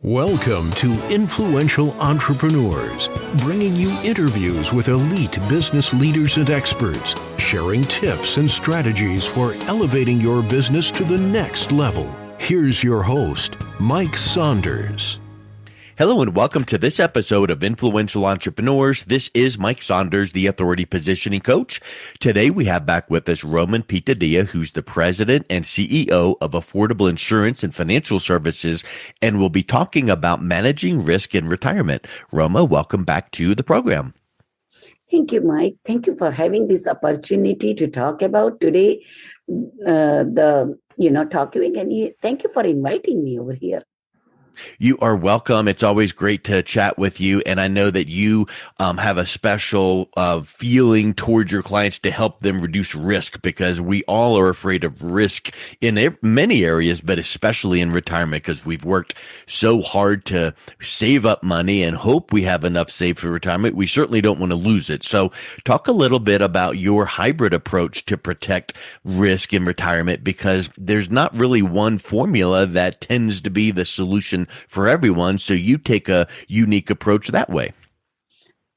Welcome to Influential Entrepreneurs, bringing you interviews with elite business leaders and experts, sharing tips and strategies for elevating your business to the next level. Here's your host, Mike Saunders. Hello and welcome to this episode of Influential Entrepreneurs. This is Mike Saunders, the Authority Positioning Coach. Today we have back with us Roma Pithadiya, who's the President and CEO of Affordable Insurance and Financial Services, and we'll be talking about managing risk in retirement. Roma, welcome back to the program. Thank you, Mike. Thank you for having this opportunity to talk about today. Talking, and thank you for inviting me over here. You are welcome. It's always great to chat with you. And I know that you have a special feeling towards your clients to help them reduce risk, because we all are afraid of risk in many areas, but especially in retirement, because we've worked so hard to save up money and hope we have enough saved for retirement. We certainly don't want to lose it. So talk a little bit about your hybrid approach to protect risk in retirement, because there's not really one formula that tends to be the solution for everyone. So you take a unique approach that way.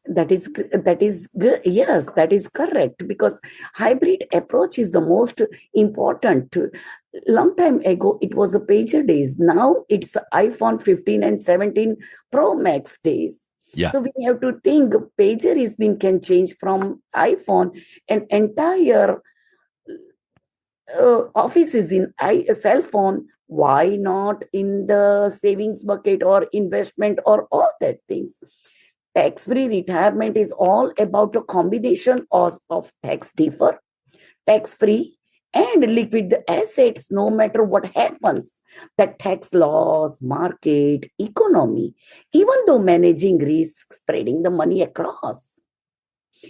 That is good. Yes, that is correct, because hybrid approach is the most important. Long time ago, it was a pager days. Now it's iPhone 15 and 17 Pro Max days. Yeah. So we have to think pager can change from iPhone, and entire office is in a cell phone. Why not in the savings bucket or investment or all that things? Tax-free retirement is all about a combination of tax defer, tax-free, and liquid assets, no matter what happens. The tax laws, market, economy, even though managing risk, spreading the money across.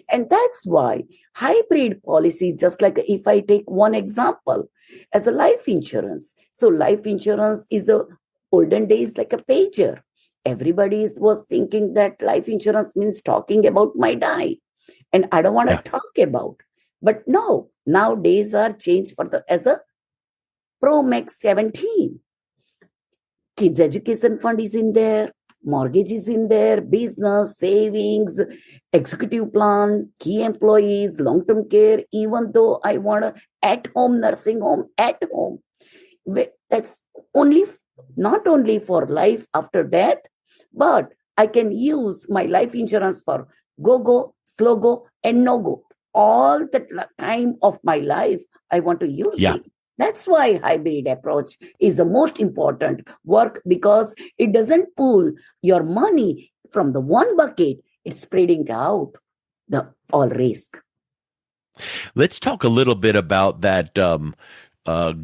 And that's why hybrid policy, just like if I take one example as a life insurance. So life insurance is a olden days like a pager. Everybody was thinking that life insurance means talking about my die. And I don't want to talk about. But no, nowadays are changed as a Pro Max 17. Kids education fund is in there. Mortgage is in there, business, savings, executive plan, key employees, long-term care, even though I want a at-home nursing home at home. That's not only for life after death, but I can use my life insurance for go, slow go, and no go. All the time of my life, I want to use it. That's why hybrid approach is the most important work, because it doesn't pull your money from the one bucket. It's spreading out the all risk. Let's talk a little bit about that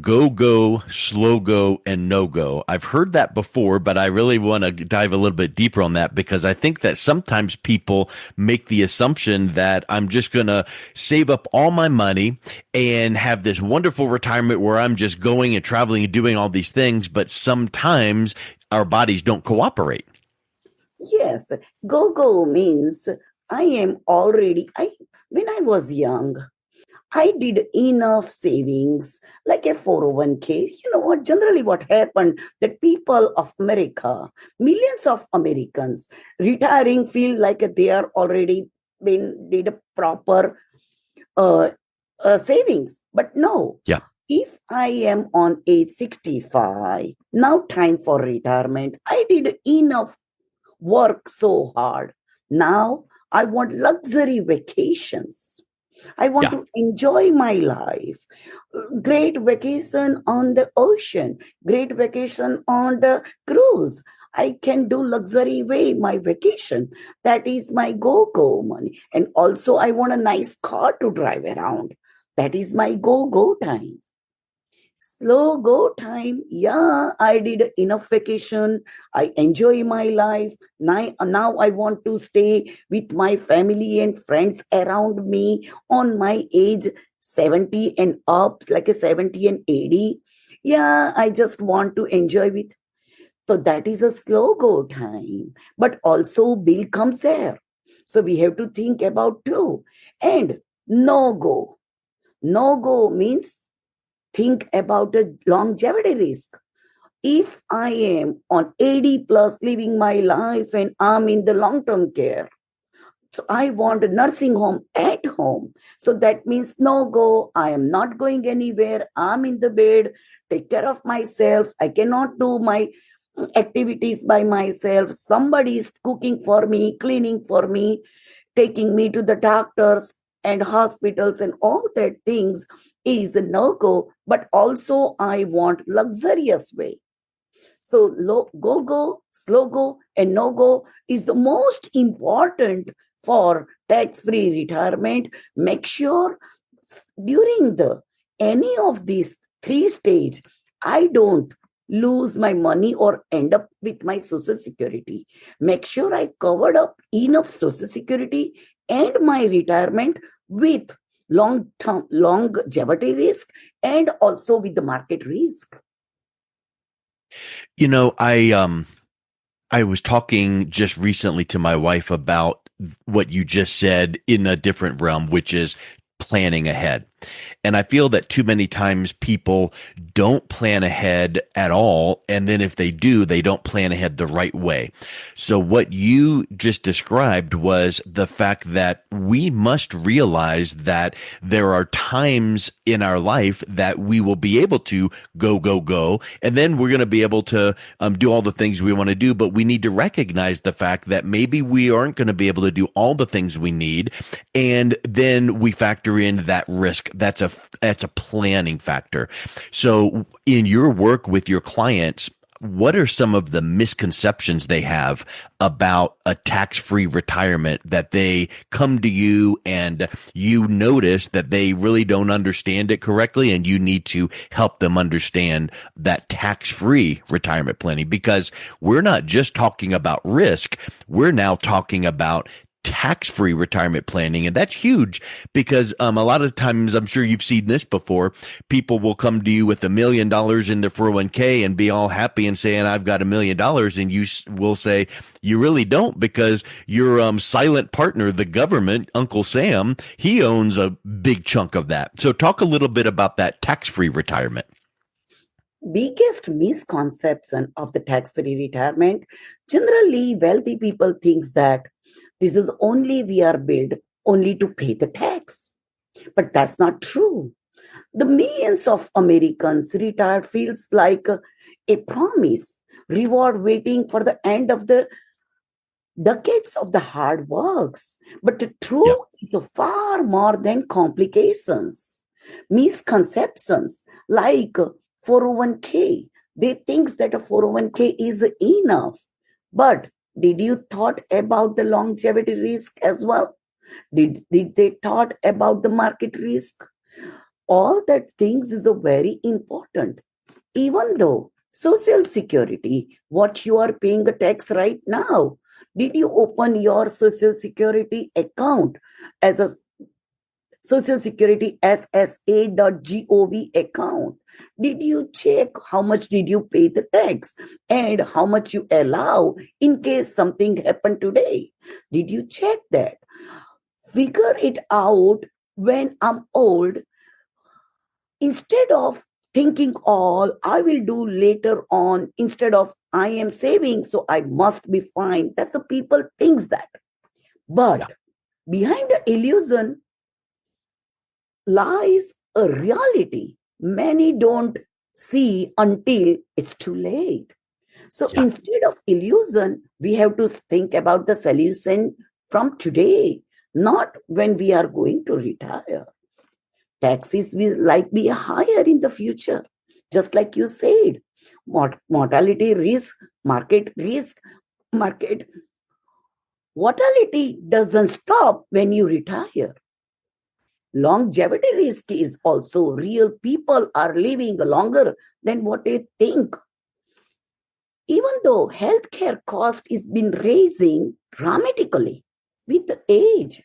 go, slow go, and no go. I've heard that before, but I really want to dive a little bit deeper on that, because I think that sometimes people make the assumption that I'm just going to save up all my money and have this wonderful retirement where I'm just going and traveling and doing all these things, but sometimes our bodies don't cooperate. Yes, go means when I was young, I did enough savings, like a 401k. You know what? Generally, what happened that people of America, millions of Americans, retiring feel like they are already did a proper savings. But no. Yeah. If I am on age 65, now time for retirement. I did enough work so hard. Now I want luxury vacations. I want to enjoy my life. Great vacation on the ocean. Great vacation on the cruise. I can do luxury way my vacation. That is my go money. And also I want a nice car to drive around. That is my go time. Slow go time. Yeah, I did enough vacation. I enjoy my life. Now I want to stay with my family and friends around me on my age 70 and up, like a 70 and 80. Yeah, I just want to enjoy with. So that is a slow go time. But also bill comes there. So we have to think about too. And no go. No go means think about a longevity risk. If I am on 80 plus living my life and I'm in the long-term care, so I want a nursing home at home. So that means no go. I am not going anywhere. I'm in the bed, take care of myself. I cannot do my activities by myself. Somebody is cooking for me, cleaning for me, taking me to the doctors and hospitals and all that things is a no go. But also I want luxurious way. So go, slow go, and no go is the most important for tax-free retirement. Make sure during the any of these three stage, I don't lose my money or end up with my social security. Make sure I covered up enough social security and my retirement with long-term longevity risk and also with the market risk. You know, I was talking just recently to my wife about what you just said in a different realm, which is planning ahead. And I feel that too many times people don't plan ahead at all. And then if they do, they don't plan ahead the right way. So what you just described was the fact that we must realize that there are times in our life that we will be able to go. And then we're going to be able to do all the things we want to do. But we need to recognize the fact that maybe we aren't going to be able to do all the things we need. And then we factor in that risk. That's a planning factor. So in your work with your clients, what are some of the misconceptions they have about a tax-free retirement that they come to you and you notice that they really don't understand it correctly and you need to help them understand that tax-free retirement planning? Because we're not just talking about risk, we're now talking about tax-free retirement planning. And that's huge because a lot of times, I'm sure you've seen this before, people will come to you with $1 million in their 401k and be all happy and saying, I've got $1 million. And you will say, you really don't, because your silent partner, the government, Uncle Sam, he owns a big chunk of that. So talk a little bit about that tax-free retirement. Biggest misconception of the tax-free retirement, generally wealthy people thinks that this is only we are billed only to pay the tax. But that's not true. The millions of Americans retire feels like a promise, reward waiting for the end of the decades of the hard works. But the Yeah. truth is far more than complications. Misconceptions like 401k. They think that a 401k is enough. But did you thought about the longevity risk as well? Did they thought about the market risk? All that things is a very important. Even though social security, what you are paying a tax right now, did you open your social security account as a social security ssa.gov account? Did you check how much did you pay the tax and how much you allow in case something happened today? Did you check that? Figure it out when I'm old. Instead of thinking all I will do later on, instead of I am saving, so I must be fine. That's the people thinks that. But behind the illusion lies a reality many don't see until it's too late. So instead of illusion, we have to think about the solution from today, not when we are going to retire. Taxes will be higher in the future, just like you said. Mortality risk, market risk, market volatility doesn't stop when you retire. Longevity risk is also real. People are living longer than what they think. Even though healthcare cost is been raising dramatically with the age,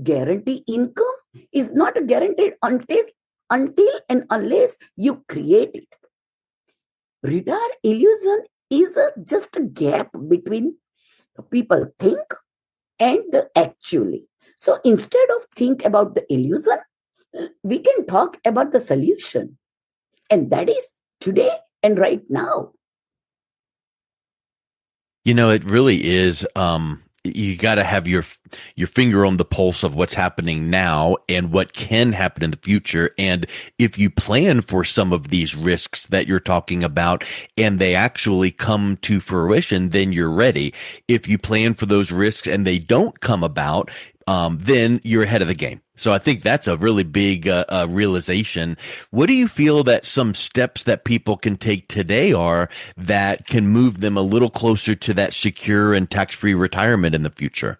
guarantee income is not guaranteed until and unless you create it. Retire illusion is just a gap between the people think and the actually. So instead of think about the illusion, we can talk about the solution. And that is today and right now. It really is. You got to have your finger on the pulse of what's happening now and what can happen in the future. And if you plan for some of these risks that you're talking about and they actually come to fruition, then you're ready. If you plan for those risks and they don't come about, then you're ahead of the game. So I think that's a really big realization. What do you feel that some steps that people can take today are that can move them a little closer to that secure and tax-free retirement in the future?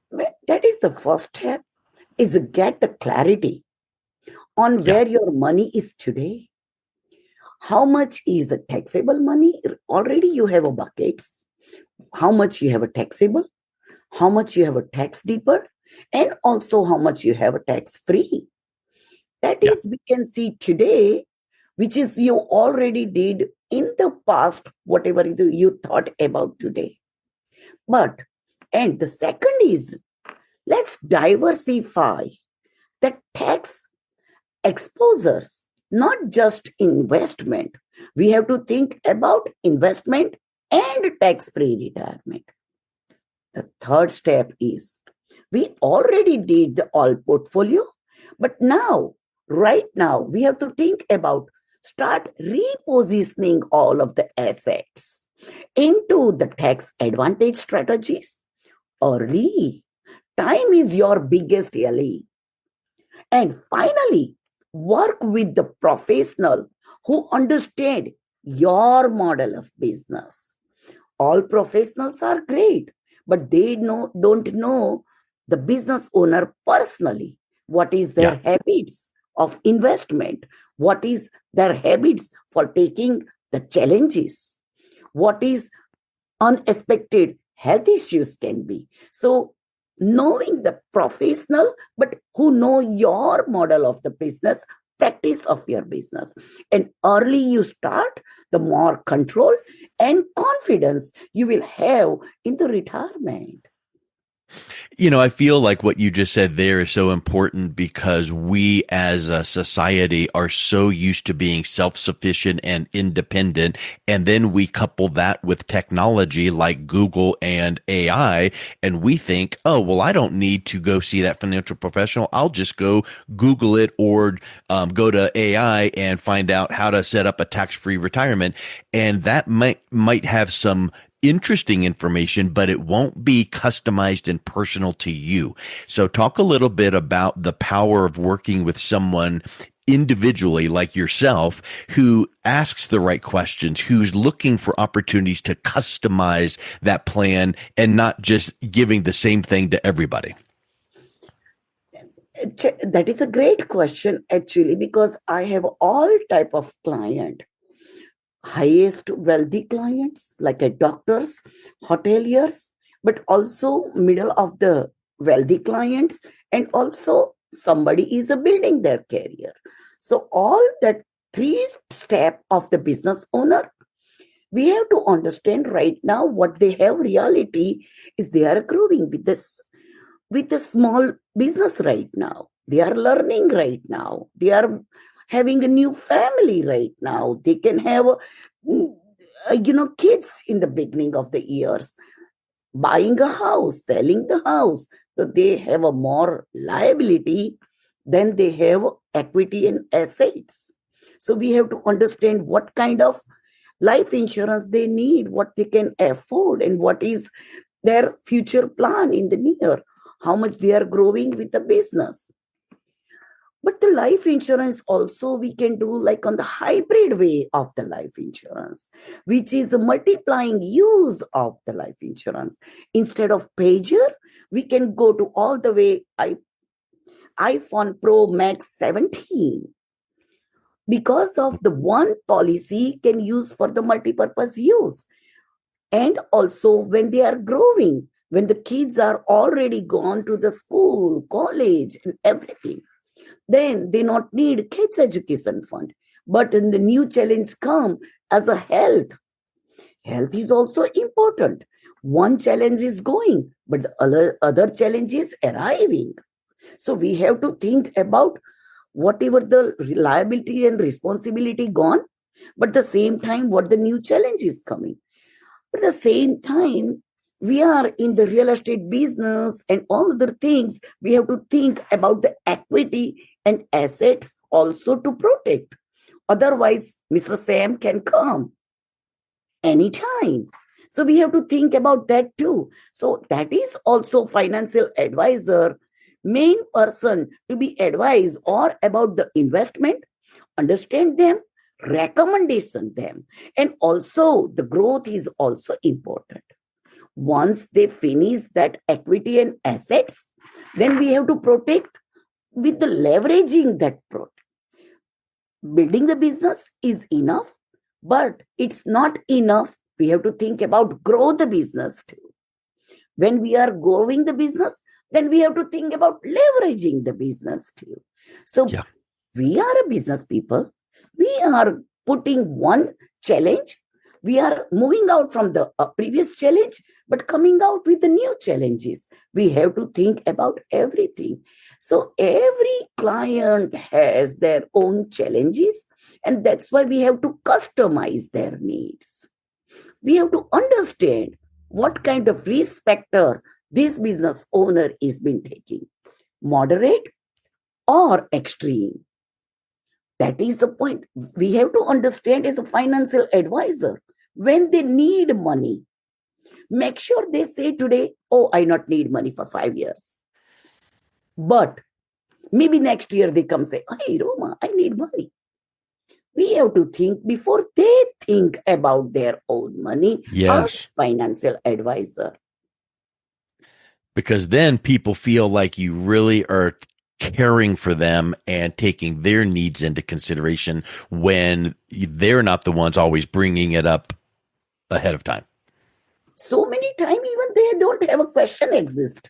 Well, that is the first step, is get the clarity on Yeah. where your money is today. How much is a taxable money? Already you have a buckets. How much you have a taxable, how much you have a tax deferred, and also how much you have a tax free. That Yeah. is, we can see today, which is you already did in the past, whatever you thought about today. But, and the second is, let's diversify the tax exposures, not just investment. We have to think about investment and tax free retirement. The third step is, we already did the all portfolio, but now, right now, we have to think about start repositioning all of the assets into the tax advantage strategies early. Time is your biggest ally. And finally, work with the professional who understand your model of business. All professionals are great, but they don't know the business owner personally. What is Yeah. their habits of investment? What is their habits for taking the challenges? What is unexpected health issues can be? So knowing the professional, but who know your model of the business, practice of your business, and early you start, the more control and confidence you will have in the retirement. I feel like what you just said there is so important because we as a society are so used to being self-sufficient and independent. And then we couple that with technology like Google and AI. And we think, oh, well, I don't need to go see that financial professional. I'll just go Google it or go to AI and find out how to set up a tax-free retirement. And that might have some interesting information, but it won't be customized and personal to you. So talk a little bit about the power of working with someone individually like yourself who asks the right questions, who's looking for opportunities to customize that plan and not just giving the same thing to everybody. That is a great question, actually, because I have all type of client. Highest wealthy clients like a doctors, hoteliers, but also middle of the wealthy clients, and also somebody is a building their career. So all that three step of the business owner, we have to understand right now what they have reality is they are growing with a small business right now. They are learning right now. They are having a new family right now. They can have, kids in the beginning of the years, buying a house, selling the house. So they have a more liability than they have equity and assets. So we have to understand what kind of life insurance they need, what they can afford, and what is their future plan in the near, how much they are growing with the business. But the life insurance also we can do like on the hybrid way of the life insurance, which is a multiplying use of the life insurance. Instead of pager, we can go to all the way iPhone Pro Max 17, because of the one policy can use for the multi-purpose use. And also when they are growing, when the kids are already gone to the school, college, and everything, then they not need kids education fund. But in the new challenge come as a health. Health is also important. One challenge is going, but the other challenge is arriving. So we have to think about whatever the reliability and responsibility gone, But at the same time, what the new challenge is coming. But at the same time, we are in the real estate business and all other things. We have to think about the equity and assets also to protect. Otherwise, Mr. Sam can come anytime. So we have to think about that too. So that is also financial advisor, main person to be advised or about the investment, understand them, recommendation them, and also the growth is also important. Once they finish that equity and assets, then we have to protect with the leveraging that product. Building the business is enough, but it's not enough. We have to think about grow the business too. When we are growing the business, then we have to think about leveraging the business too. So Yeah. we are a business people. We are putting one challenge. We are moving out from the previous challenge, but coming out with the new challenges. We have to think about everything. So every client has their own challenges, and that's why we have to customize their needs. We have to understand what kind of risk factor this business owner is been taking, moderate or extreme. That is the point. We have to understand as a financial advisor, when they need money, make sure they say today, oh, I not need money for 5 years. But maybe next year they come say, hey, Roma, I need money. We have to think before they think about their own money. Yes. As financial advisor. Because then people feel like you really are caring for them and taking their needs into consideration when they're not the ones always bringing it up ahead of time. So many times even they don't have a question exist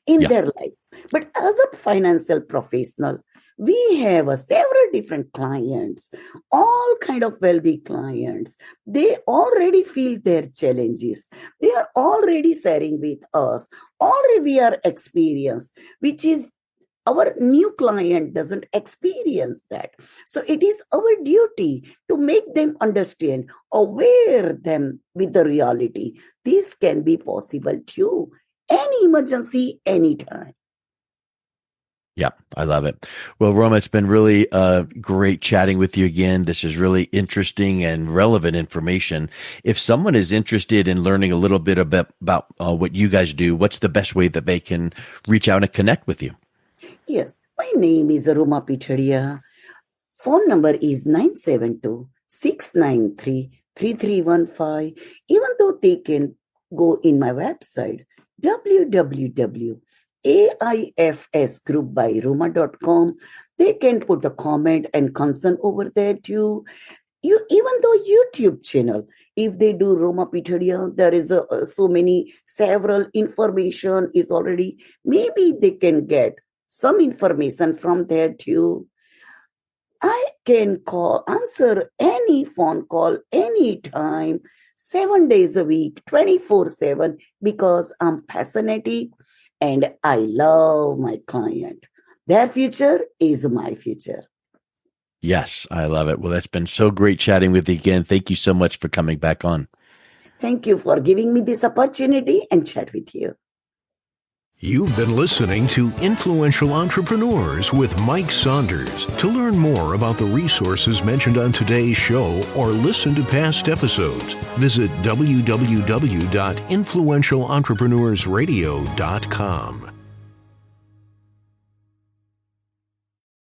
in their life. But as a financial professional, we have several different clients, all kind of wealthy clients. They already feel their challenges. They are already sharing with us. Already we are experienced, which is our new client doesn't experience that. So it is our duty to make them understand, aware them with the reality. This can be possible too. Any emergency, anytime. Yeah, I love it. Well, Roma, it's been really great chatting with you again. This is really interesting and relevant information. If someone is interested in learning a little bit about what you guys do, what's the best way that they can reach out and connect with you? Yes, my name is Roma Pithadiya. Phone number is 972-693-3315. Even though they can go in my website, www.AIFSgroupbyroma.com. They can put a comment and concern over there too. Even though YouTube channel, if they do Roma Pithadiya, there is several information is already, maybe they can get some information from there too. I can answer any phone call anytime, 7 days a week, 24/7, because I'm passionate and I love my client. Their future is my future. Yes, I love it. Well, that's been so great chatting with you again. Thank you so much for coming back on. Thank you for giving me this opportunity and chat with you. You've been listening to Influential Entrepreneurs with Mike Saunders. To learn more about the resources mentioned on today's show or listen to past episodes, visit www.influentialentrepreneurssradio.com.